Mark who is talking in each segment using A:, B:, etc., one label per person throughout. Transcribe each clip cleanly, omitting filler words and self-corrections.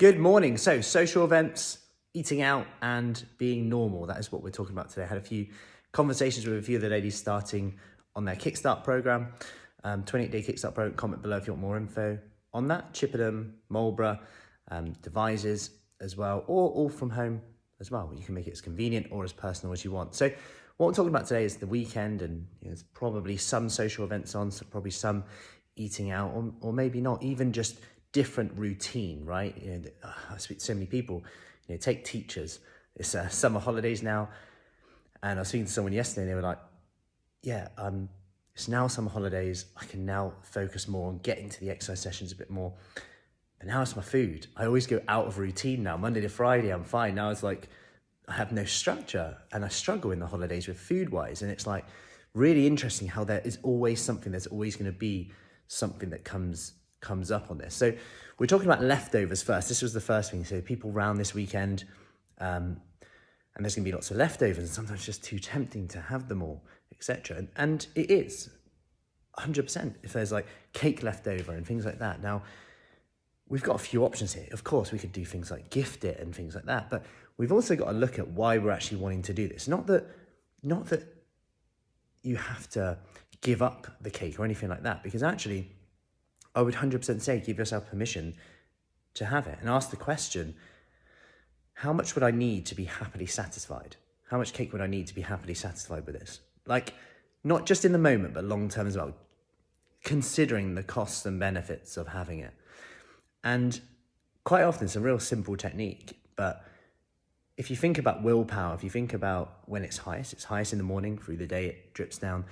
A: Good morning. So social events, eating out and being normal. That is what we're talking about today. I had a few conversations with a few of the ladies starting on their Kickstart program, 28-day Kickstart program. Comment below if you want more info on that. Chippenham, Marlborough, Devizes as well, or all from home as well. You can make it as convenient or as personal as you want. So what we're talking about today is the weekend, and there's probably some social events on, so probably some eating out, or maybe not, even just different routine, right? I speak to so many people, take teachers. It's summer holidays now, and I was speaking to someone yesterday and they were like, it's now summer holidays. I can now focus more on getting to the exercise sessions a bit more. But now it's my food. I always go out of routine now. Monday to Friday, I'm fine. Now it's like, I have no structure and I struggle in the holidays with food-wise. And it's like really interesting how there is always something, there's always going to be something that comes up on this. So we're talking about leftovers first. This was the first thing. So people round this weekend, and there's going to be lots of leftovers, and sometimes it's just too tempting to have them all, etc. And it is 100% if there's like cake leftover and things like that. Now, we've got a few options here. Of course, we could do things like gift it and things like that, but we've also got to look at why we're actually wanting to do this. Not that you have to give up the cake or anything like that, because actually, I would 100% say give yourself permission to have it and ask the question, how much would I need to be happily satisfied? How much cake would I need to be happily satisfied with this? Like, not just in the moment, but long term as well, considering the costs and benefits of having it. And quite often it's a real simple technique, but if you think about willpower, if you think about when it's highest in the morning, through the day it drips down.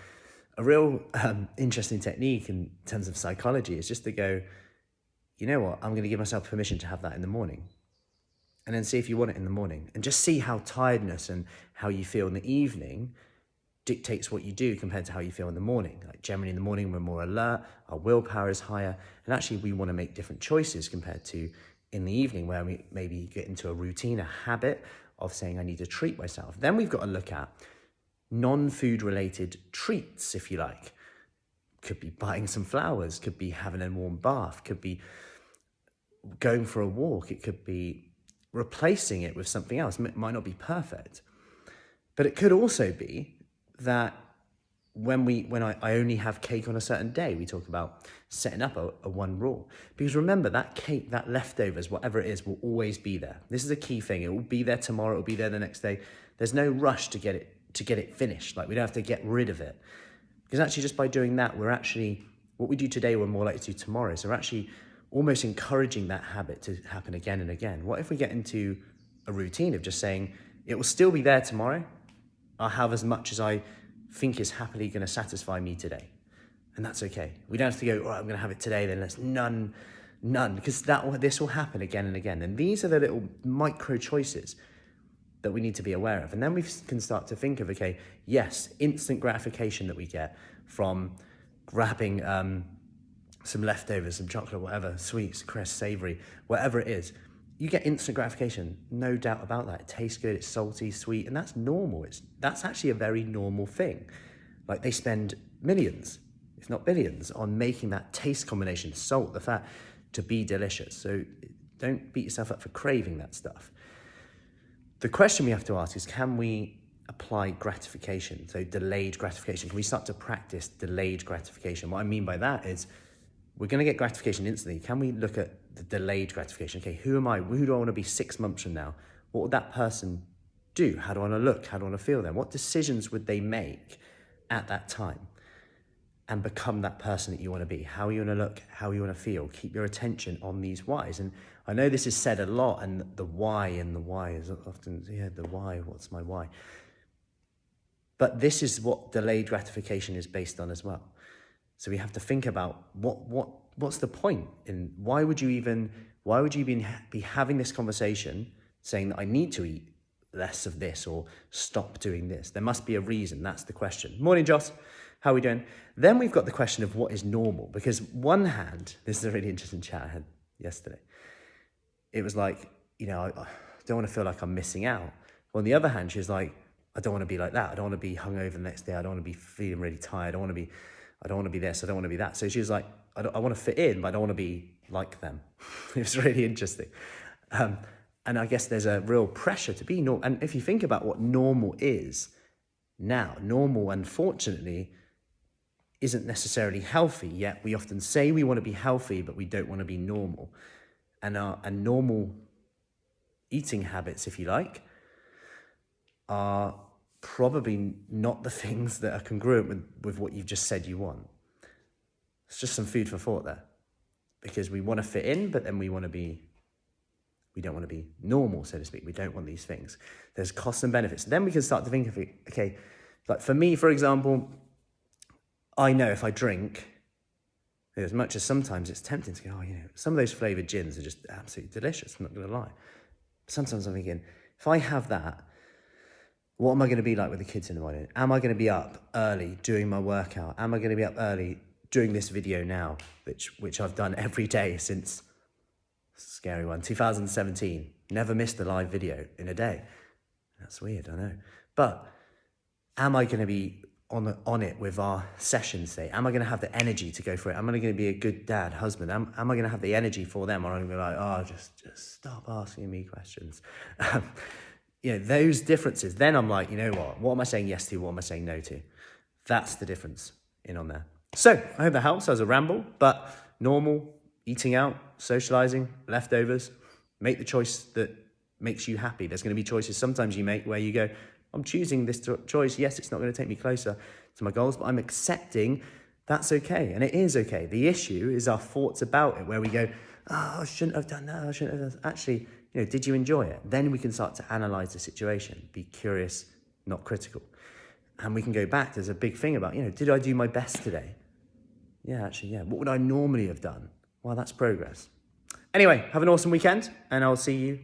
A: A real interesting technique in terms of psychology is just to go, you know what, I'm going to give myself permission to have that in the morning. And then see if you want it in the morning. And just see how tiredness and how you feel in the evening dictates what you do compared to how you feel in the morning. Like generally in the morning, we're more alert, our willpower is higher. And actually we want to make different choices compared to in the evening, where we maybe get into a routine, a habit of saying, I need to treat myself. Then we've got to look at non-food related treats, if you like. Could be buying some flowers, could be having a warm bath, could be going for a walk, it could be replacing it with something else. It might not be perfect, but it could also be that when I only have cake on a certain day, we talk about setting up a one rule. Because remember, that cake, that leftovers, whatever it is, will always be there. This is a key thing. It will be there tomorrow, it will be there the next day. There's no rush to get it finished. Like, we don't have to get rid of it. Because actually just by doing that, we're actually, what we do today, we're more likely to do tomorrow. So we're actually almost encouraging that habit to happen again and again. What if we get into a routine of just saying, it will still be there tomorrow. I'll have as much as I think is happily going to satisfy me today. And that's okay. We don't have to go, all right, I'm going to have it today, then let's none, because this will happen again and again. And these are the little micro choices that we need to be aware of. And then we can start to think of, okay, yes, instant gratification that we get from grabbing some leftovers, some chocolate, whatever, sweets, crisp, savory, whatever it is. You get instant gratification, no doubt about that. It tastes good, it's salty, sweet, and that's normal. That's actually a very normal thing. Like, they spend millions, if not billions, on making that taste combination, the salt, the fat, to be delicious. So don't beat yourself up for craving that stuff. The question we have to ask is, can we apply gratification? So delayed gratification. Can we start to practice delayed gratification? What I mean by that is, we're going to get gratification instantly. Can we look at the delayed gratification? Okay, who am I? Who do I want to be 6 months from now? What would that person do? How do I want to look? How do I want to feel then? What decisions would they make at that time and become that person that you want to be? How you want to look, how you want to feel. Keep your attention on these whys. And I know this is said a lot, and the why is often, the why, what's my why? But this is what delayed gratification is based on as well. So we have to think about what's the point, and why would you be having this conversation saying that I need to eat less of this or stop doing this? There must be a reason. That's the question. Morning, Joss. How are we doing? Then we've got the question of what is normal, because one hand, this is a really interesting chat I had yesterday. It was like, I don't want to feel like I'm missing out. On the other hand, she was like, I don't want to be like that. I don't want to be hungover the next day. I don't want to be feeling really tired. I don't want to be this. I don't want to be that. So she was like, I want to fit in, but I don't want to be like them. It was really interesting. And I guess there's a real pressure to be normal. And if you think about what normal is now, normal, unfortunately, isn't necessarily healthy, yet we often say we want to be healthy, but we don't want to be normal. And normal eating habits, if you like, are probably not the things that are congruent with what you've just said you want. It's just some food for thought there. Because we want to fit in, but then we don't want to be normal, so to speak. We don't want these things. There's costs and benefits. Then we can start to think of it, okay, like for me, for example, I know if I drink, as much as sometimes it's tempting to go, some of those flavoured gins are just absolutely delicious, I'm not going to lie. Sometimes I'm thinking, if I have that, what am I going to be like with the kids in the morning? Am I going to be up early doing my workout? Am I going to be up early doing this video now, which I've done every day since, scary one, 2017. Never missed a live video in a day. That's weird, I know. But am I going to be on it with our sessions today? Am I going to have the energy to go for it? Am I going to be a good dad, husband? Am I going to have the energy for them? Or am I going to be like, just stop asking me questions? Those differences. Then I'm like, what am I saying yes to? What am I saying no to? That's the difference on there. So I hope that helps as a ramble, but normal, eating out, socializing, leftovers, make the choice that makes you happy. There's going to be choices sometimes you make where you go, I'm choosing this choice. Yes, it's not going to take me closer to my goals, but I'm accepting that's okay. And it is okay. The issue is our thoughts about it, where we go, I shouldn't have done that. I shouldn't have done that. Actually, did you enjoy it? Then we can start to analyze the situation, be curious, not critical. And we can go back. There's a big thing about, did I do my best today? Yeah. What would I normally have done? Well, that's progress. Anyway, have an awesome weekend, and I'll see you